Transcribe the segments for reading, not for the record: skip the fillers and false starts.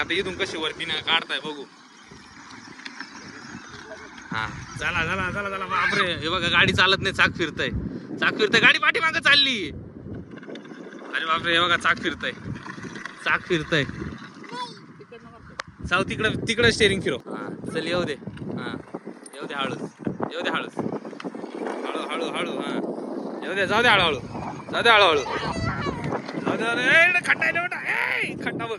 आता इथून कशी वरती ना काढताय बघू. हा चला चला चला चला. बापरे हे बघा गाडी चालत नाही, चाक फिरतय. चाक फिरतय, गाडी पाठीमागं चालली. अरे बापरे हे बघा चाक फिरतय, चाक फिरतय. साव तिकडं तिकडं स्टेरिंग फिरव. हा चल येऊ दे. हा येऊ दे हळूच, येऊ दे हळूच, हळू हळू हळू. हा येऊ दे, जाऊ दे हळूहळू, जाऊ दे हळूहळू, जाऊ दे. खड्डा आहे बेटा, ए खड्डा बघ.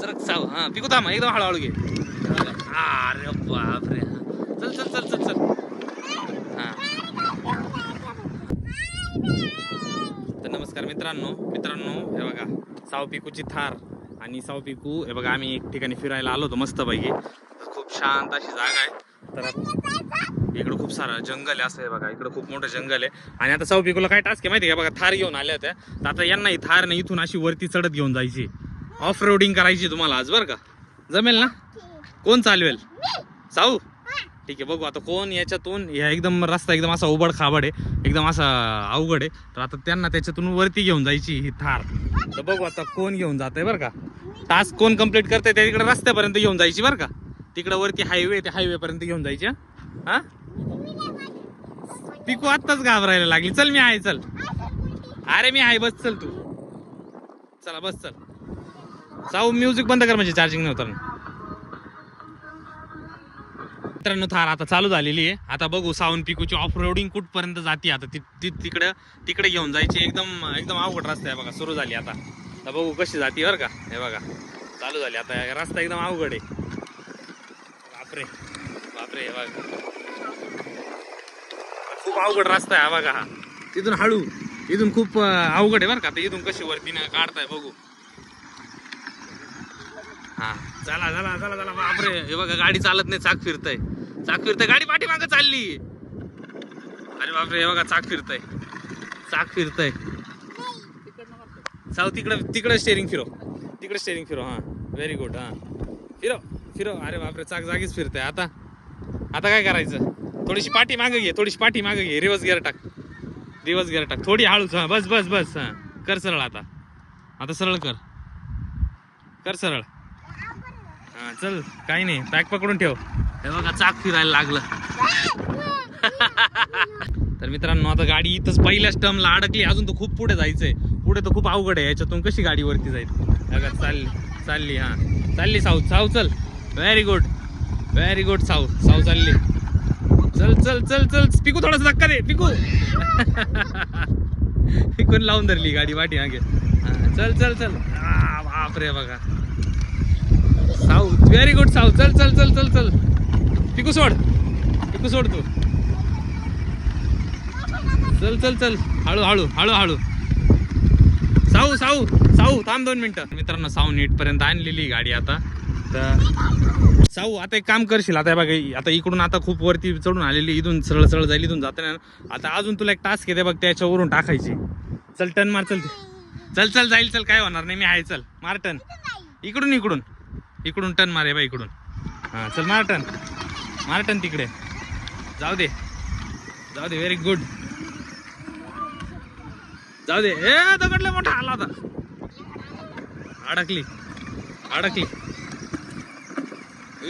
सरक साव. हा पिकू थांब, एकदम हळूहळू घे. अरे बापरे. चल चल चल चल चल. हा तर नमस्कार मित्रांनो, हे बघा साव पिकूची थार आणि साव पिकू. हे बघा आम्ही एक ठिकाणी फिरायला आलो होतो मस्त पैकी. खूप शांत अशी जागा आहे. तर इकडं खूप सारं जंगल आहे असं आहे बघा. इकडं खूप मोठं जंगल आहे. आणि आता साव पिकूला काय टास्क आहे माहिती आहे का? बघा थार घेऊन आल्या होत्या. तर आता यांना ही थार नाही इथून अशी वरती चढत घेऊन जायची, ऑफ रोडिंग करायची तुम्हाला आज बरं का. जमेल ना? कोण चालवेल? साऊ. ठीक आहे बघू आता कोण याच्यातून. या एकदम रस्ता एकदम असा उबड खाबड आहे, एकदम असा अवघड आहे. तर आता त्यांना त्याच्यातून वरती घेऊन जायची ही थार. तर बघू आता कोण घेऊन जात आहे बरं का. टास्क कोण कम्प्लीट करते त्या तिकडे रस्त्यापर्यंत घेऊन जायची बरं का. तिकडे वरती हायवे, ते हायवे पर्यंत घेऊन जायची. हा पिकू आत्ताच घाबरायला लागली. चल मी आहे, चल. अरे मी आहे, बस चल तू. चला बस चल. साऊ म्युझिक बंद कर म्हणजे चार्जिंग नव्हतं. मित्रांनो थार आता चालू झालेली आहे. आता बघू साऊन पिकूची ऑफ रोडिंग कुठपर्यंत जाते. आता तिकडे घेऊन जायची. एकदम एकदम अवघड रस्ता आहे बघा, सुरू झाली आता. तर बघू कशी जाते बरं का. हे बघा चालू झाली आता. रस्ता एकदम अवघड आहे. बापरे बापरे. हे बघा खूप अवघड रस्ता आहे बघा हा. तिथून हळू, इथून खूप अवघड आहे बरं का. आता इथून कशी वरती ना काढताय बघू. हा चला चला चला चला. बापरे हे बघा गाडी चालत नाही, चाक फिरतय, चाक फिरतय, गाडी पाठीमागं चालली. अरे बापरे हे बघा चाक फिरतय, चाक फिरतय. साव तिकडं स्टेरिंग फिरव, तिकडे स्टेरिंग फिरव. हा व्हेरी गुड. हा फिरव फिरव. अरे बापरे चाक जागीच फिरतय. आता काय करायचं? थोडीशी पाठी मागे घे, थोडीशी पाठी मागे घे. रिवर्स गिअर टाक, रिवर्स गिअर टाक. थोडी हळूच. हा बस बस बस. हा कर सरळ. आता सरळ कर सरळ. हा चल काही नाही, बॅग पकडून ठेव. हे बघा चाक फिरायला लागलं. तर मित्रांनो आता गाडी इथंच पहिल्याच टर्मला अडकली. अजून तर खूप पुढे जायचंय. पुढे तर खूप अवघड आहे. याच्यातून कशी गाडी वरती जाईल बघा. चालली. हा चालली साऊ चल. Very good very good. Sau चालली. चल चल चल चल. पिकू थोडासा धक्का दे पिकू. पिकून लावून धरली गाडी वाटी मागे. हा चल चल चल. बापरे बघा साऊ. व्हेरी गुड साऊ. चल चल चल चल चल. पिकू सोड तू. चल चल चल. हळू हळू हळू हळू. साऊ थांब 2 मिनिटं. मित्रांनो साऊ नीट पर्यंत आणलेली गाडी आता. तर साऊ आता एक काम करशील. आता बघा आता इकडून आता खूप वरती चढून आलेली. इथून सरळ जाईल, इथून जाताना. आता अजून तुला एक टास्क येते बघ, त्याच्यावरून टाकायची. चल टर्न मार. चल जाईल. चल काय होणार नाही, मी आहे. चल मार टर्न. इकडून टर्न मार. बा इकडून. हा चल मार टर्न तिकडे. जाऊ दे व्हेरी गुड. जाऊ दे. ए दगडला मोठा आला होता. अडकली.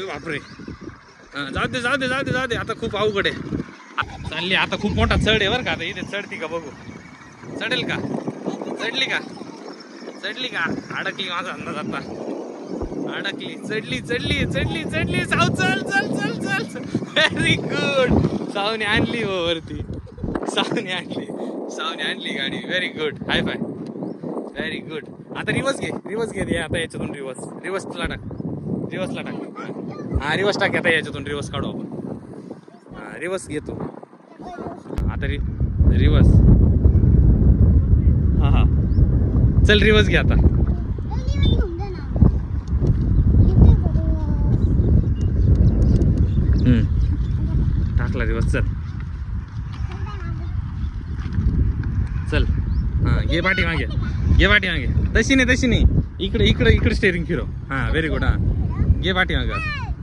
बापरे. जाऊ दे. आता खूप अवघड आहे. चालली आता. खूप मोठा चढ आहे बरं का. आता इथे चढती का बघू. चढेल का? चढली का? अडकली माझा अंदाज आता. अडकली. चढली. साऊ चल. Very good. साऊने आणली वरती. साऊने आणली गाडी. Very good. High five. Very good. आता रिवर्स घे. आता याच्यातून रिवर्सला टाक. हा रिवर्स टाक. आता याच्यातून रिवर्स काढू आपण. हा रिवर्स घे तू. आता रिवर्स. हा चल रिवर्स घे आता. टाकला रिवर्स. चल. हा घे पाठी मागे. तशी नाही. इकडे स्टेरिंग फिरव. हा व्हेरी गुड. हा घे पाठी मागे.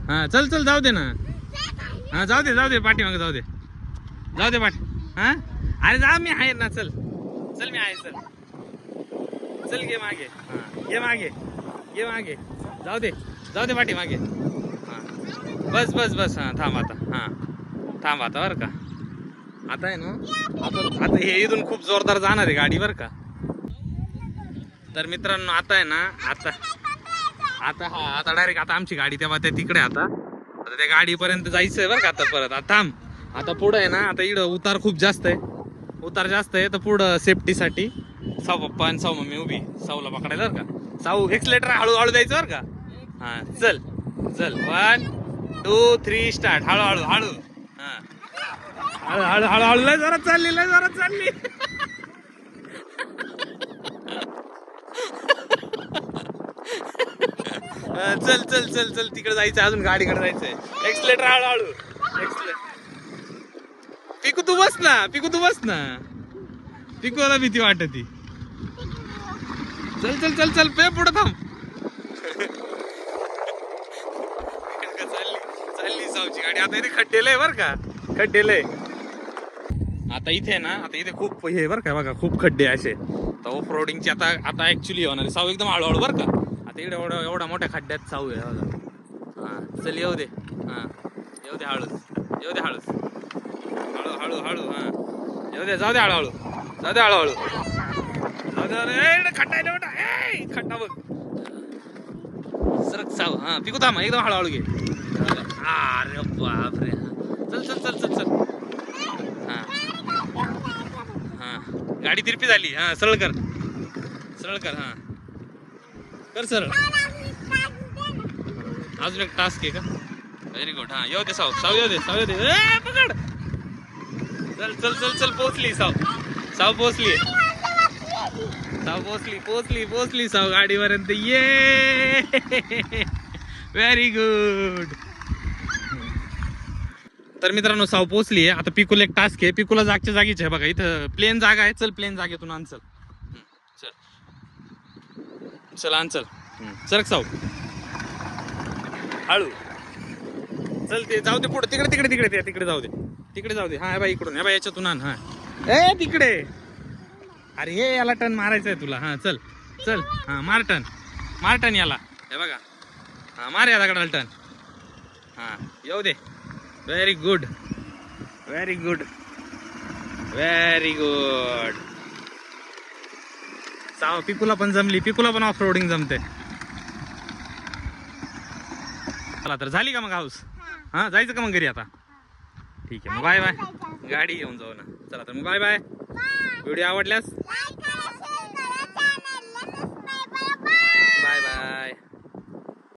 हा चल जाऊ दे ना. हा जाऊ दे पाठी मागे. जाऊ दे पाठी. हा अरे जा, मी आहे ना. चल मी आहे. चल घे मागे. हा घे ये मागे जाऊ दे पाठी मागे. हा बस बस बस. हा थांब आता बरं का. आता आहे ना आता हे इथून खूप जोरदार जाणार आहे गाडी बरं का. तर मित्रांनो आता आहे ना आता डायरेक्ट आता आमची गाडी तेव्हा त्या तिकडे आता त्या गाडीपर्यंत जायचंय बरं का. आता परत आता थांब. आता पुढं आहे ना आता इकडं उतार खूप जास्त आहे तर पुढं सेफ्टीसाठी साऊ पप्पा आणि साऊ मम्मी उभी साऊला पकडायला बरं का. साऊ एक्सलेटर हळूहळू द्यायचं बरं का. हा चल 1 2 3 स्टार्ट. हळूहळू हळूहळू लय जोरात चालली चल तिकडे जायचं अजून गाडीकडे जायचंय. एक्सलेटर हळूहळू. पिकू तू बस ना पिकूला भीती वाटती. चल पे पुढे थांब. चालली सावची गाडी. आता इथे खड्डेलय बर का. आता इथे खूप हे बर का बघा खूप खड्डे असे. तर ऑफ रोडिंगची आता ऍक्च्युली होणार आहे. साऊ एकदम हळूहळू बर का. आता इकडे एवढा मोठ्या खड्ड्यात साऊ आहे बघा. हा चल येऊ दे हळूच हळू. हा जाऊ दे हळूहळू. खड्डा बघ. सरक साऊ. हा पिकू थांब एकदम हळूहळू घे. अरे बापरे. चल. हा गाडी तिरपी झाली. हा सरळ कर. हा कर सरळ. अजून एक टास्क आहे का. Very good. हा येऊ दे साऊ येऊ दे. पकड. चल पोचली साऊ पोचली साऊ गाडीपर्यंत. ये व्हेरी गुड. तर मित्रांनो साऊ पोचली आहे. आता पिकूला एक टास्क आहे. पिकूला जागच्या जागीच आहे बघा. इथं प्लेन जागा आहे. चल प्लेन जागेतून आण. चल आण. सरक साऊ हळू. चल ते जाऊ दे पुढे. तिकडे जाऊ दे. हा बाई इकडून. बाई याच्यातून आण. हा ए तिकडे. अरे हे याला टर्न मारायचंय तुला. हा चल हा मार टर्न याला. हे बघा. हा मार या दगडाला टर्न. हा येऊ दे. Very good. साव पिकूला पण जमली. पिकूला पण ऑफ रोडिंग जमते. चला तर झाली का मग हाऊस. हा जायचं का मग घरी आता. ठीक आहे मग बाय. गाडी घेऊन जाऊ ना. चला तर मग बाय. व्हिडिओ आवडल्यास